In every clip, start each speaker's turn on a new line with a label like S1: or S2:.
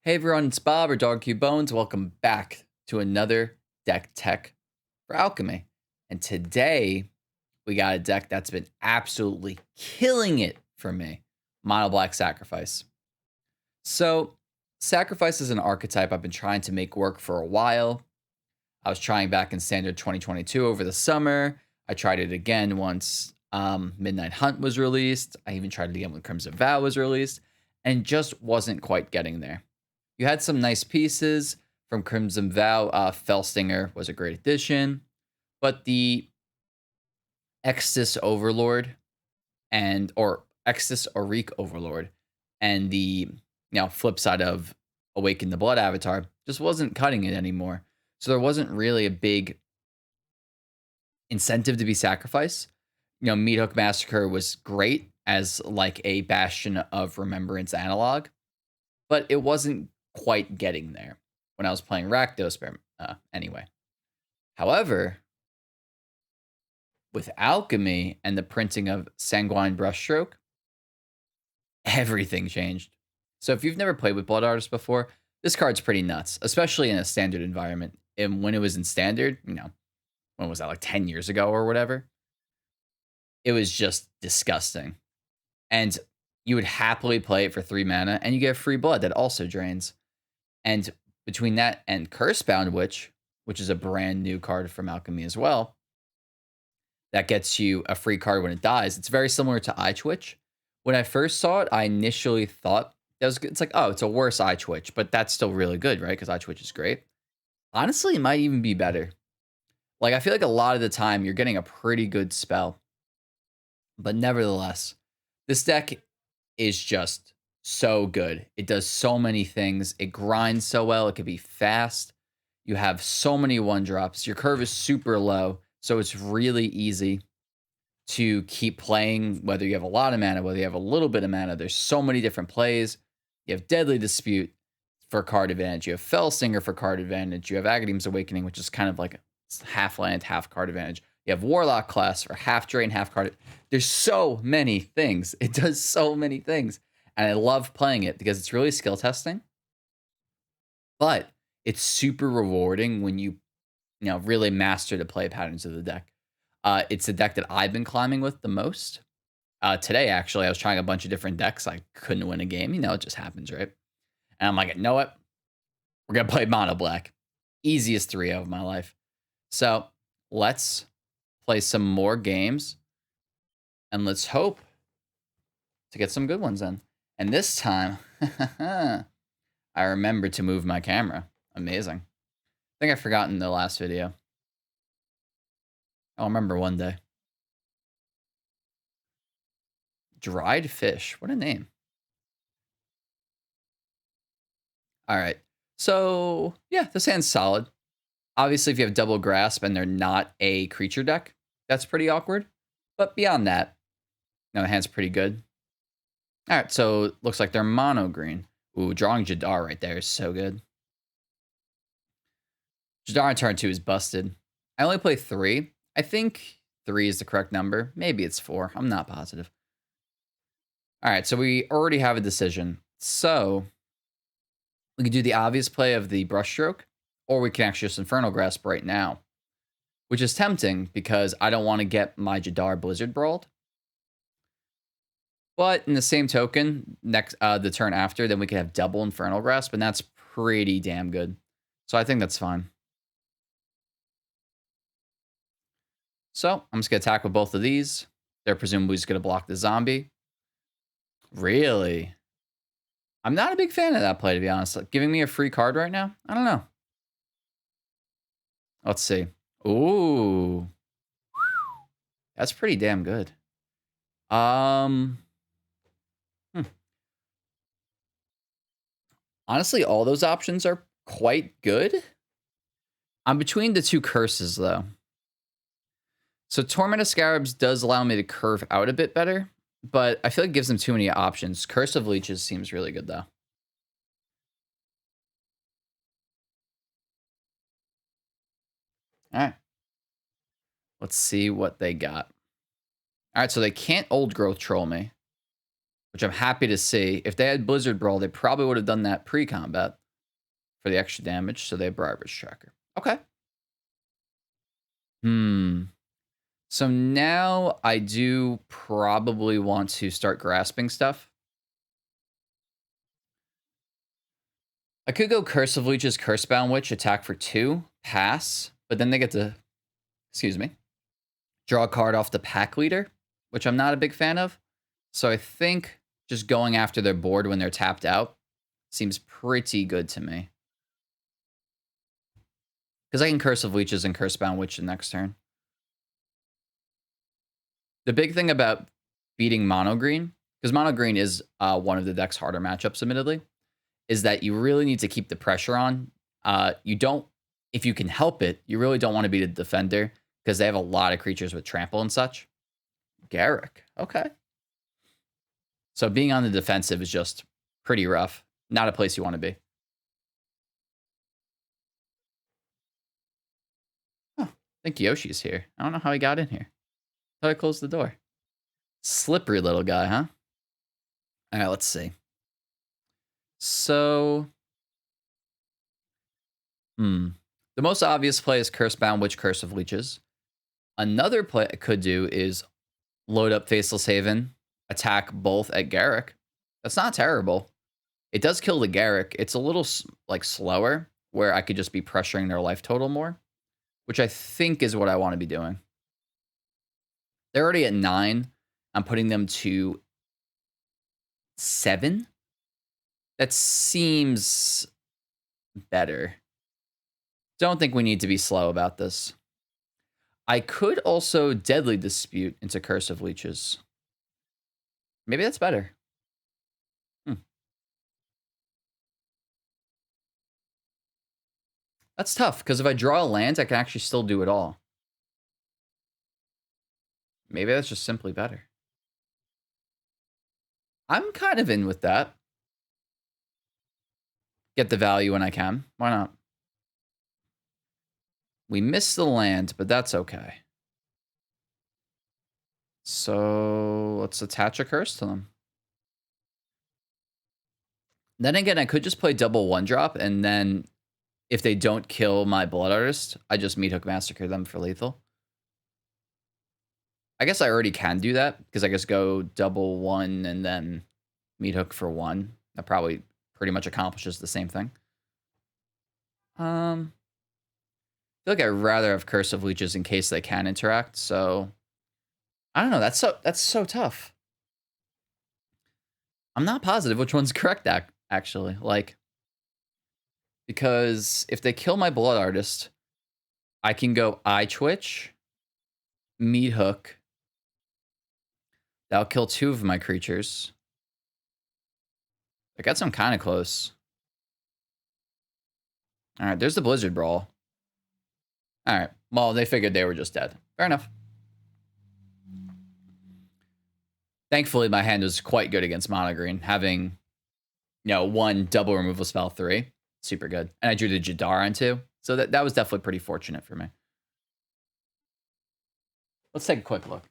S1: Hey everyone, it's Bob or Bones. Welcome back to another deck tech for Alchemy. And today we got a deck that's been absolutely killing it for me. Monoblack Sacrifice. So Sacrifice is an archetype I've been trying to make work for a while. I was trying back in Standard 2022 over the summer. I tried it again once Midnight Hunt was released. I even tried it again when Crimson Vow was released and just wasn't quite getting there. You had some nice pieces from Crimson Vow. Felstinger was a great addition, but the Extus Overlord or Extus Auric Overlord and the flip side of Awaken the Blood Avatar just wasn't cutting it anymore. So there wasn't really a big incentive to be sacrificed. Meat Hook Massacre was great as like a bastion of remembrance analog, but it wasn't quite getting there when I was playing Rakdos anyway. However, with Alchemy and the printing of Sanguine Brushstroke, everything changed. So if you've never played with Blood Artist before, this card's pretty nuts, especially in a standard environment. And when it was in standard, when was that, like 10 years ago or whatever? It was just disgusting. And you would happily play it for 3 mana, and you get free blood that also drains. And between that and Cursebound Witch, which is a brand new card from Alchemy as well, that gets you a free card when it dies. It's very similar to Eye Twitch. When I first saw it, I initially thought that was good. It's like, oh, it's a worse Eye Twitch, but that's still really good, right? Because Eye Twitch is great. Honestly, it might even be better. Like, I feel like a lot of the time you're getting a pretty good spell. But nevertheless, this deck is just so good. It does so many things. It grinds so well. It can be fast. You have so many 1-drops. Your curve is super low, so it's really easy to keep playing, whether you have a lot of mana, whether you have a little bit of mana. There's so many different plays. You have Deadly Dispute for card advantage. You have Felsinger for card advantage. You have Agadeem's Awakening, which is kind of like half land, half card advantage. You have Warlock class for half drain, half card. There's so many things. It does so many things. And I love playing it because it's really skill testing. But it's super rewarding when you really master the play patterns of the deck. It's a deck that I've been climbing with the most. Today, actually, I was trying a bunch of different decks. I couldn't win a game. It just happens, right? And I'm like, you know what? We're going to play Mono Black. Easiest 3-0 of my life. So let's play some more games. And let's hope to get some good ones in. And this time, I remembered to move my camera. Amazing. I think I forgot in the last video. I'll remember one day. Dried Fish. What a name. All right. So, yeah, this hand's solid. Obviously, if you have Double Grasp and they're not a creature deck, that's pretty awkward. But beyond that, the hand's pretty good. All right, so it looks like they're mono green. Ooh, drawing Jadar right there is so good. Jadar on turn 2 is busted. I only play 3. I think 3 is the correct number. Maybe it's 4. I'm not positive. All right, so we already have a decision. So we could do the obvious play of the Brushstroke, or we can actually just Infernal Grasp right now, which is tempting because I don't want to get my Jadar Blizzard Brawled. But in the same token, the turn after, then we can have double Infernal Grasp, and that's pretty damn good. So I think that's fine. So I'm just going to attack with both of these. They're presumably just going to block the zombie. Really? I'm not a big fan of that play, to be honest. Like, giving me a free card right now? I don't know. Let's see. Ooh. That's pretty damn good. Honestly, all those options are quite good. I'm between the 2 curses, though. So Torment of Scarabs does allow me to curve out a bit better, but I feel like it gives them too many options. Curse of Leeches seems really good, though. All right. Let's see what they got. All right, so they can't Old Growth Troll me. which I'm happy to see. If they had Blizzard Brawl, they probably would have done that pre-combat for the extra damage, so they have Briarbush Tracker. Okay. So now I do probably want to start grasping stuff. I could go Curse of Leeches, Cursebound Witch, attack for 2, pass, but then they get to, excuse me, draw a card off the pack leader, which I'm not a big fan of. So I think just going after their board when they're tapped out seems pretty good to me. Because I can Curse of Leeches and Cursebound Witch the next turn. The big thing about beating Mono Green, because Mono Green is one of the deck's harder matchups, admittedly, is that you really need to keep the pressure on. You don't, if you can help it, you really don't want to beat a defender because they have a lot of creatures with trample and such. Garruk, okay. So being on the defensive is just pretty rough. Not a place you want to be. Oh, I think Yoshi's here. I don't know how he got in here. How I closed the door. Slippery little guy, huh? All right, let's see. So, the most obvious play is Cursebound Witch, Curse of Leeches. Another play I could do is load up Faceless Haven, attack both at Garruk. That's not terrible. It does kill the Garruk. It's a little like slower, where I could just be pressuring their life total more, which I think is what I want to be doing. They're already at 9. I'm putting them to 7. That seems better. Don't think we need to be slow about this. I could also Deadly Dispute into Curse of Leeches. Maybe that's better. That's tough, because if I draw a land, I can actually still do it all. Maybe that's just simply better. I'm kind of in with that. Get the value when I can. Why not? We missed the land, but that's okay. So let's attach a curse to them. Then again, I could just play double 1-drop, and then if they don't kill my Blood Artist, I just Meathook Massacre them for lethal. I guess I already can do that, because I just go double 1 and then Meathook for 1. That probably pretty much accomplishes the same thing. I feel like I'd rather have Curse of Leeches in case they can interact, so I don't know. That's so tough. I'm not positive which one's correct, actually. Like, because if they kill my Blood Artist, I can go Eye Twitch, Meathook. That'll kill 2 of my creatures. I guess I'm kind of close. All right, there's the Blizzard Brawl. All right, well, they figured they were just dead. Fair enough. Thankfully, my hand was quite good against Mono Green, having, 1 double removal spell 3. Super good. And I drew the Jadar on 2. So that was definitely pretty fortunate for me. Let's take a quick look.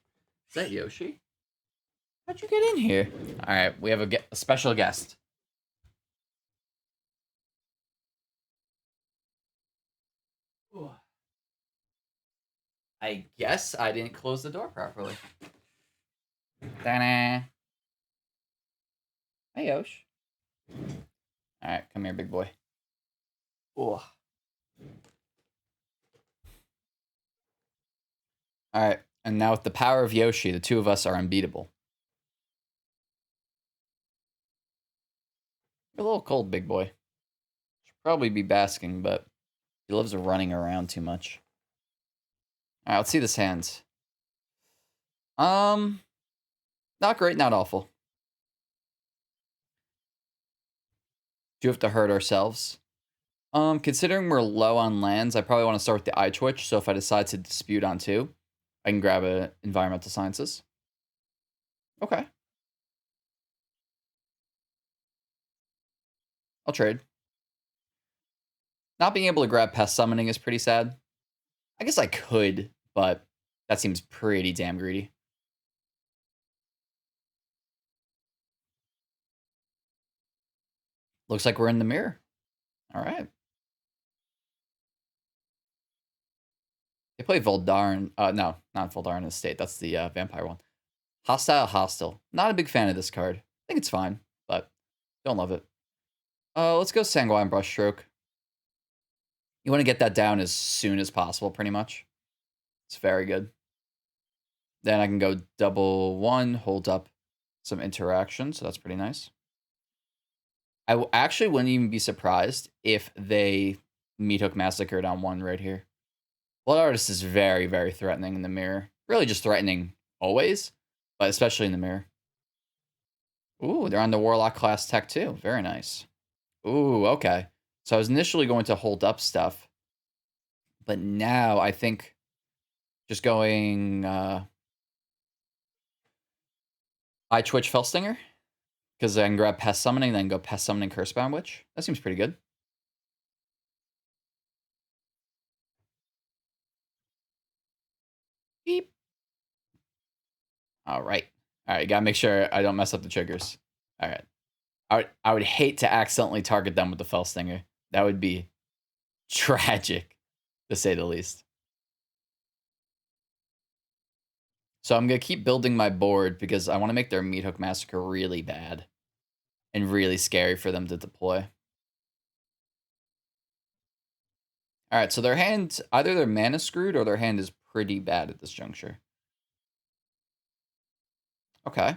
S1: Is that Yoshi? How'd you get in here? All right, we have a special guest. Ooh. I guess I didn't close the door properly. Ta-da. Hey, Yosh. All right, come here, big boy. Ooh. All right, and now with the power of Yoshi, the 2 of us are unbeatable. You're a little cold, big boy. Should probably be basking, but he loves running around too much. All right, let's see this hand. Not great, not awful. Do have to hurt ourselves. Considering we're low on lands, I probably want to start with the Eye Twitch. So if I decide to dispute on 2, I can grab a Environmental Sciences. Okay. I'll trade. Not being able to grab Pest Summoning is pretty sad. I guess I could, but that seems pretty damn greedy. Looks like we're in the mirror. All right. They play Voldarn. No, not Voldarn Estate. That's the vampire one. Hostile. Not a big fan of this card. I think it's fine, but don't love it. Let's go Sanguine Brushstroke. You want to get that down as soon as possible, pretty much. It's very good. Then I can go double one, hold up some interaction, so that's pretty nice. I actually wouldn't even be surprised if they Meat Hook Massacred on one right here. Blood Artist is very, very threatening in the mirror. Really just threatening always, but especially in the mirror. Ooh, they're on the Warlock class tech too. Very nice. Ooh, okay. So I was initially going to hold up stuff, but now I think just going I Twitch Fellstinger, because I can grab Pest Summoning, then go Pest Summoning Cursebound Witch. That seems pretty good. Beep. All right. All right, gotta make sure I don't mess up the triggers. All right. I would hate to accidentally target them with the Fellstinger. That would be tragic, to say the least. So I'm going to keep building my board because I want to make their Meat Hook Massacre really bad and really scary for them to deploy. All right, so their hand, either their mana screwed or their hand is pretty bad at this juncture. Okay.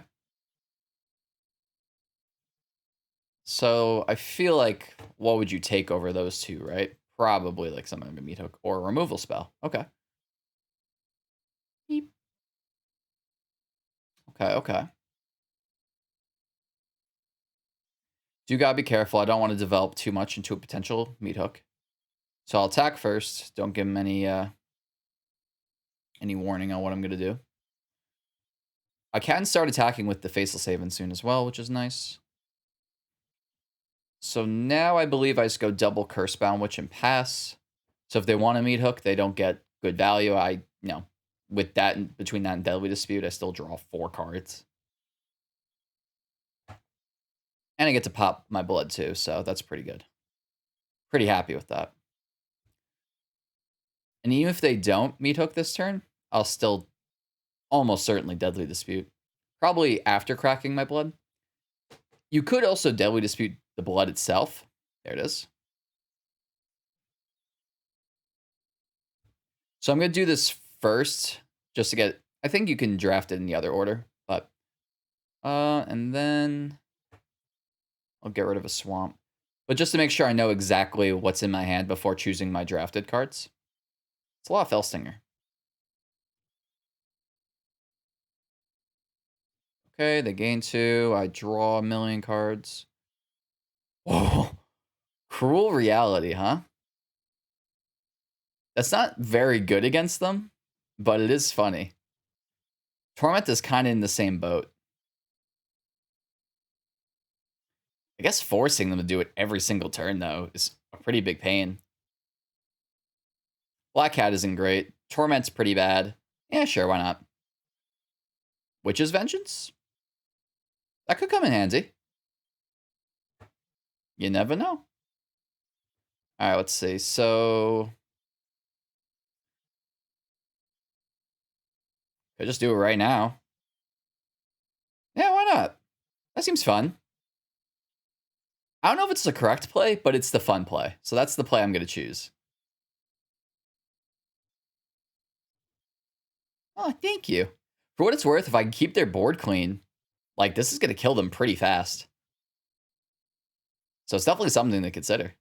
S1: So I feel like, what would you take over those two, right? Probably like something like a Meat Hook or a removal spell. Okay. Beep. Okay. Do gotta be careful. I don't want to develop too much into a potential Meat Hook. So I'll attack first. Don't give him any warning on what I'm gonna do. I can start attacking with the Faceless Haven soon as well, which is nice. So now I believe I just go double Cursebound Witch and pass. So if they want a Meat Hook, they don't get good value. With that, between that and Deadly Dispute, I still draw 4 cards. And I get to pop my blood too, so that's pretty good. Pretty happy with that. And even if they don't Meat Hook this turn, I'll still almost certainly Deadly Dispute. Probably after cracking my blood. You could also Deadly Dispute the blood itself. There it is. So I'm going to do this first, just to get... I think you can draft it in the other order, but... and then... I'll get rid of a swamp. But just to make sure I know exactly what's in my hand before choosing my drafted cards. It's a lot of Fellstinger. Okay, they gain 2. I draw a million cards. Whoa. Cruel Reality, huh? That's not very good against them, but it is funny. Torment is kind of in the same boat. I guess forcing them to do it every single turn, though, is a pretty big pain. Black Cat isn't great. Torment's pretty bad. Yeah, sure, why not? Witch's Vengeance? That could come in handy. You never know. All right, let's see. So... Could just do it right now. Yeah, why not? That seems fun. I don't know if it's the correct play, but it's the fun play. So that's the play I'm going to choose. Oh, thank you. For what it's worth, if I can keep their board clean, like, this is going to kill them pretty fast. So it's definitely something to consider.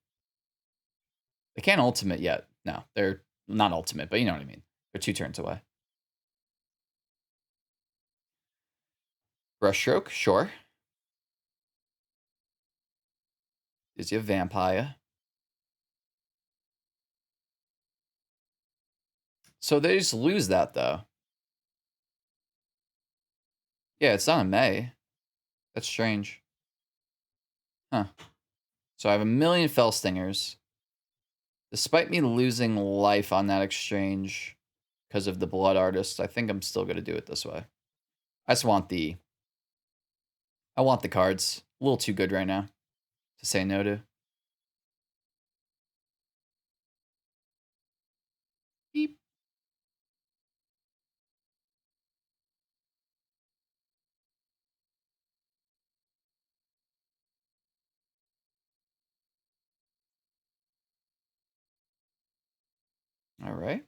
S1: They can't ultimate yet. No, they're not ultimate, but you know what I mean. They're 2 turns away. Brushstroke, sure. Is he a vampire? So they just lose that, though. Yeah, it's not a May. That's strange. Huh. So I have a million Fellstingers. Despite me losing life on that exchange because of the Blood Artist, I think I'm still going to do it this way. I just want the... I want the cards. A little too good right now to say no to. Beep. All right.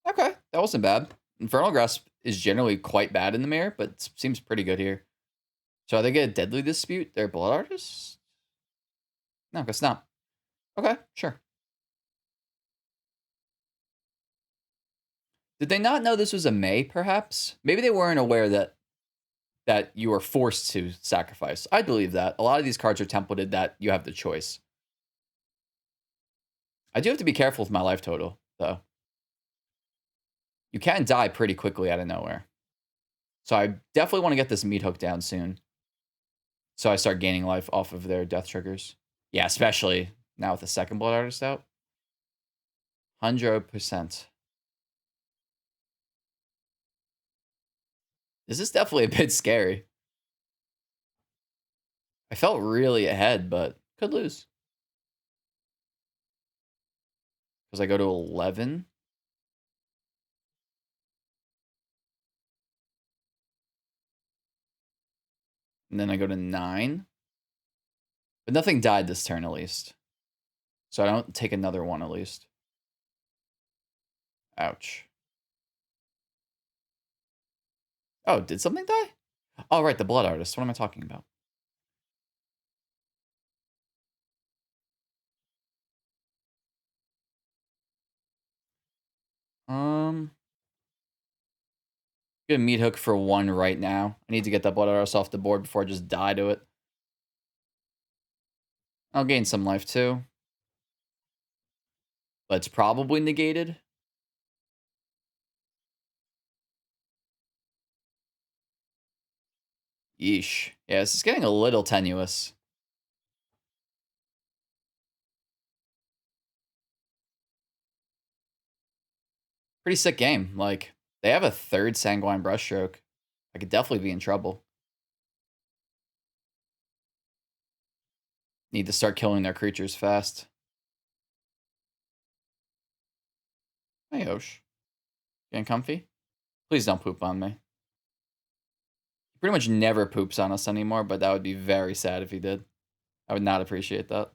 S1: Okay, that wasn't bad. Infernal Grasp is generally quite bad in the mirror, but seems pretty good here. So they get a Deadly Dispute. They're Blood Artists? No, guess not. Okay, sure. Did they not know this was a May, perhaps? Maybe they weren't aware that you were forced to sacrifice. I believe that. A lot of these cards are templated that you have the choice. I do have to be careful with my life total, though. You can die pretty quickly out of nowhere. So I definitely want to get this meat hook down soon. So I start gaining life off of their death triggers. Yeah, especially now with the second Blood Artist out. 100%. This is definitely a bit scary. I felt really ahead, but could lose. Because I go to 11. And then I go to 9. But nothing died this turn, at least. So I don't take another one, at least. Ouch. Oh, did something die? Oh, right, the Blood Artist. What am I talking about? Get a meat hook for 1 right now. I need to get that Blood Artist off the board before I just die to it. I'll gain some life, too. But it's probably negated. Yeesh. Yeah, this is getting a little tenuous. Pretty sick game. Like, they have a 3rd Sanguine Brushstroke. I could definitely be in trouble. Need to start killing their creatures fast. Hey, Osh. Getting comfy? Please don't poop on me. He pretty much never poops on us anymore, but that would be very sad if he did. I would not appreciate that.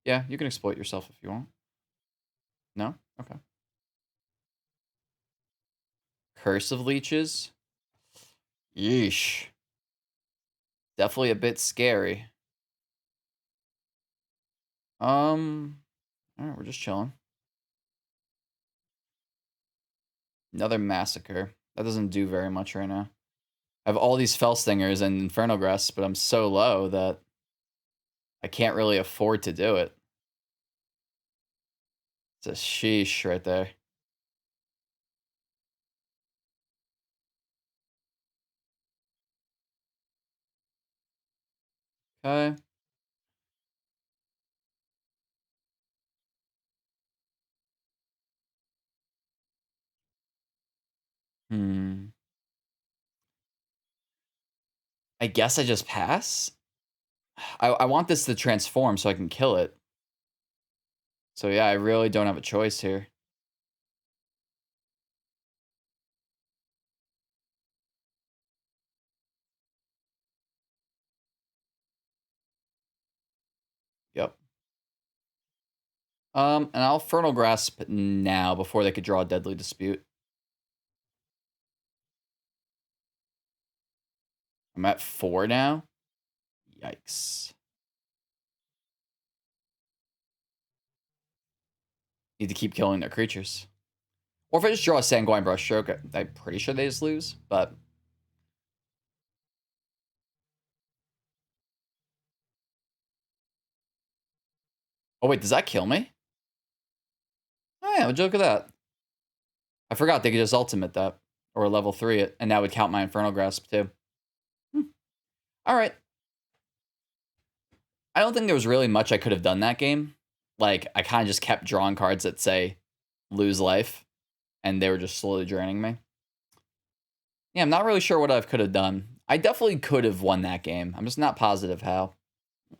S1: Yeah, you can exploit yourself if you want. No? Okay. Curse of Leeches? Yeesh. Definitely a bit scary. Alright, we're just chilling. Another Massacre. That doesn't do very much right now. I have all these Fellstingers and Inferno Grasps, but I'm so low that I can't really afford to do it. It's a sheesh right there. Okay. I guess I just pass? I want this to transform so I can kill it. So yeah, I really don't have a choice here. Yep. And I'll Infernal Grasp now before they could draw a Deadly Dispute. I'm at 4 now. Yikes. Need to keep killing their creatures. Or if I just draw a Sanguine Brushstroke, I'm pretty sure they just lose, but... Oh wait, does that kill me? Oh yeah, joke of that. I forgot they could just ultimate that. Or level 3 it, and that would count my Infernal Grasp too. Alright. I don't think there was really much I could have done that game. Like, I kind of just kept drawing cards that say, lose life. And they were just slowly draining me. Yeah, I'm not really sure what I could have done. I definitely could have won that game. I'm just not positive how.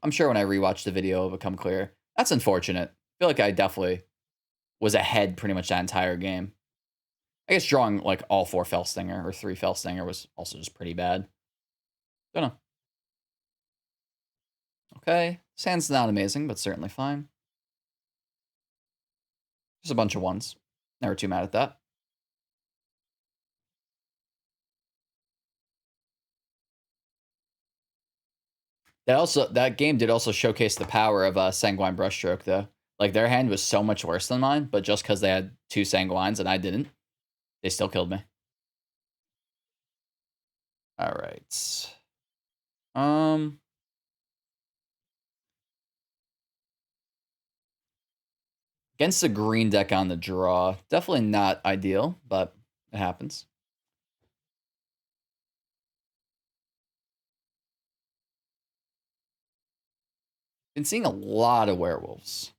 S1: I'm sure when I rewatch the video, it'll become clear. That's unfortunate. I feel like I definitely was ahead pretty much that entire game. I guess drawing like all 4 Felstinger or 3 Felstinger was also just pretty bad. Don't know. Okay. Sand's not amazing, but certainly fine. Just a bunch of ones. Never too mad at that. That game did also showcase the power of Sanguine Brushstroke though. Like their hand was so much worse than mine, but just because they had 2 Sanguines and I didn't, they still killed me. All right. Against a green deck on the draw, definitely not ideal, but it happens. Been seeing a lot of werewolves.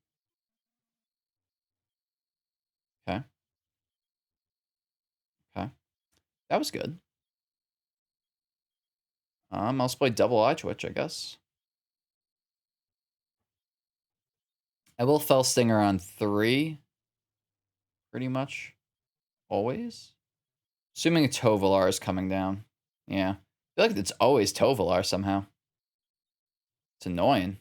S1: Okay. Okay. That was good. I'll also play double eye twitch, I guess. I will fell stinger on 3. Pretty much. Always. Assuming Tovolar is coming down. Yeah. I feel like it's always Tovolar somehow. It's annoying.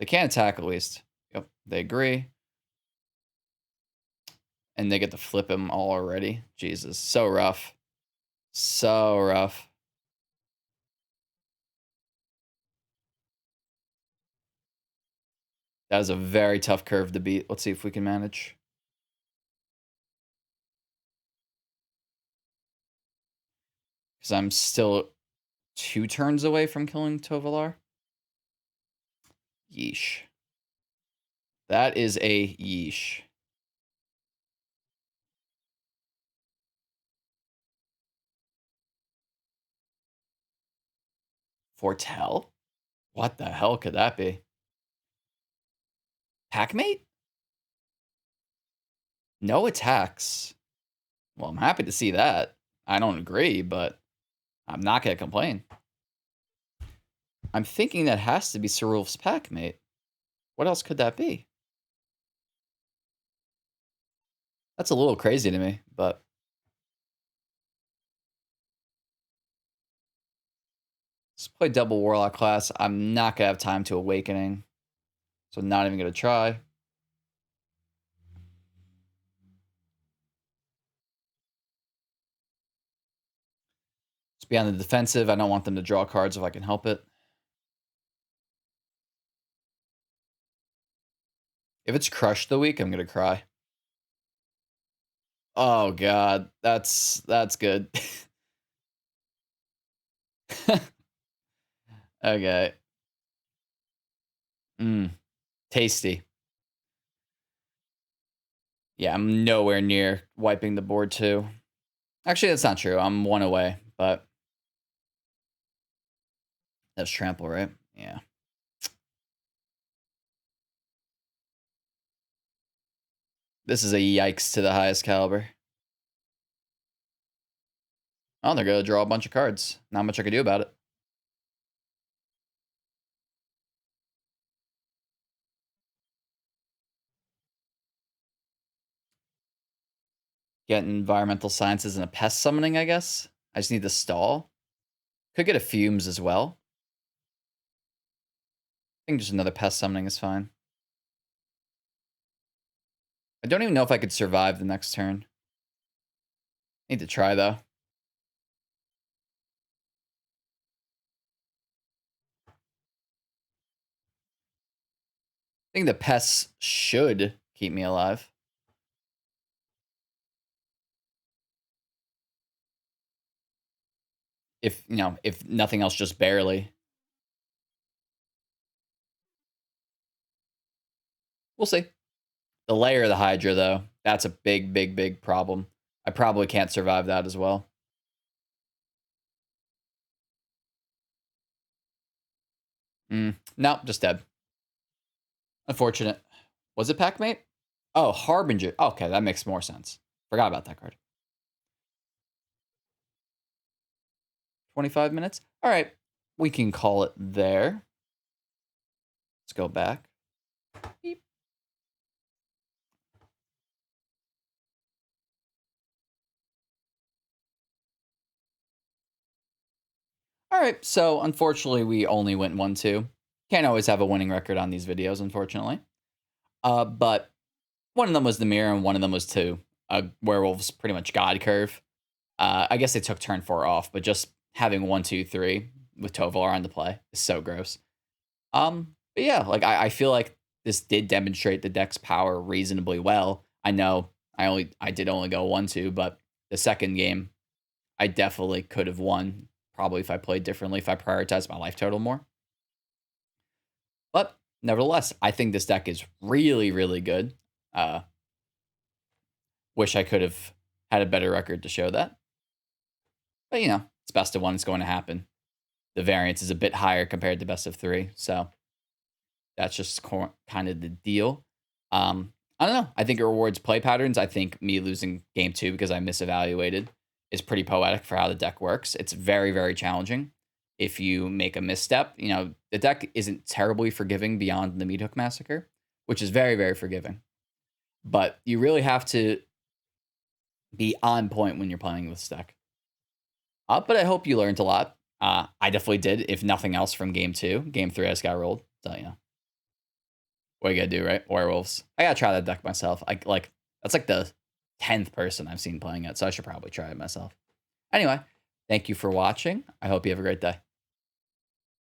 S1: They can't attack at least. Yep, they agree. And they get to flip him already. Jesus, so rough. So rough. That is a very tough curve to beat. Let's see if we can manage. Because I'm still 2 turns away from killing Tovolar. Yeesh. That is a yeesh. Foretell? What the hell could that be? Packmate? No attacks. Well, I'm happy to see that. I don't agree, but I'm not going to complain. I'm thinking that has to be Cerulf's Packmate. What else could that be? That's a little crazy to me, but... Let's play double Warlock class. I'm not going to have time to Awakening, so I'm not even going to try. Just be on the defensive. I don't want them to draw cards if I can help it. If it's Crush the week, I'm going to cry. Oh, God. That's good. Okay. Tasty. Yeah, I'm nowhere near wiping the board, too. Actually, that's not true. I'm 1 away, but... That's trample, right? Yeah. This is a yikes to the highest caliber. Oh, they're going to draw a bunch of cards. Not much I can do about it. Get environmental sciences and a pest summoning, I guess. I just need to stall. Could get a fumes as well. I think just another pest summoning is fine. I don't even know if I could survive the next turn. Need to try, though. I think the pests should keep me alive. If, you know, if nothing else, just barely. We'll see. The layer of the Hydra, though, that's a big, big, big problem. I probably can't survive that as well. No, just dead. Unfortunate. Was it Packmate? Oh, Harbinger. Okay, that makes more sense. Forgot about that card. 25 minutes? All right. We can call it there. go back. Beep. All right, so unfortunately, we only went 1-2. Can't always have a winning record on these videos, unfortunately. But one of them was the mirror, and one of them was two. Werewolves pretty much God curve. I guess they took turn 4 off, but just having 1-2-3 with Tovolar on the play is so gross. But yeah, like I feel like this did demonstrate the deck's power reasonably well. I know I did only go 1-2, but the second game I definitely could have won. Probably if I played differently, if I prioritized my life total more. But nevertheless, I think this deck is really, really good. Wish I could have had a better record to show that. But you know, it's best of one. It's going to happen. The variance is a bit higher compared to best of 3. So that's just kind of the deal. I don't know. I think it rewards play patterns. I think me losing game 2 because I misevaluated is pretty poetic for how the deck works. It's very, very challenging. If you make a misstep, you know, the deck isn't terribly forgiving beyond the Meat Hook Massacre, which is very, very forgiving. But you really have to be on point when you're playing this deck. But I hope you learned a lot. I definitely did, if nothing else, from game 2. Game 3, I just got rolled. So, you know, what you gotta do, right? Werewolves. I gotta try that deck myself. That's like the 10th person I've seen playing it, so I should probably try it myself. Anyway, thank you for watching. I hope you have a great day.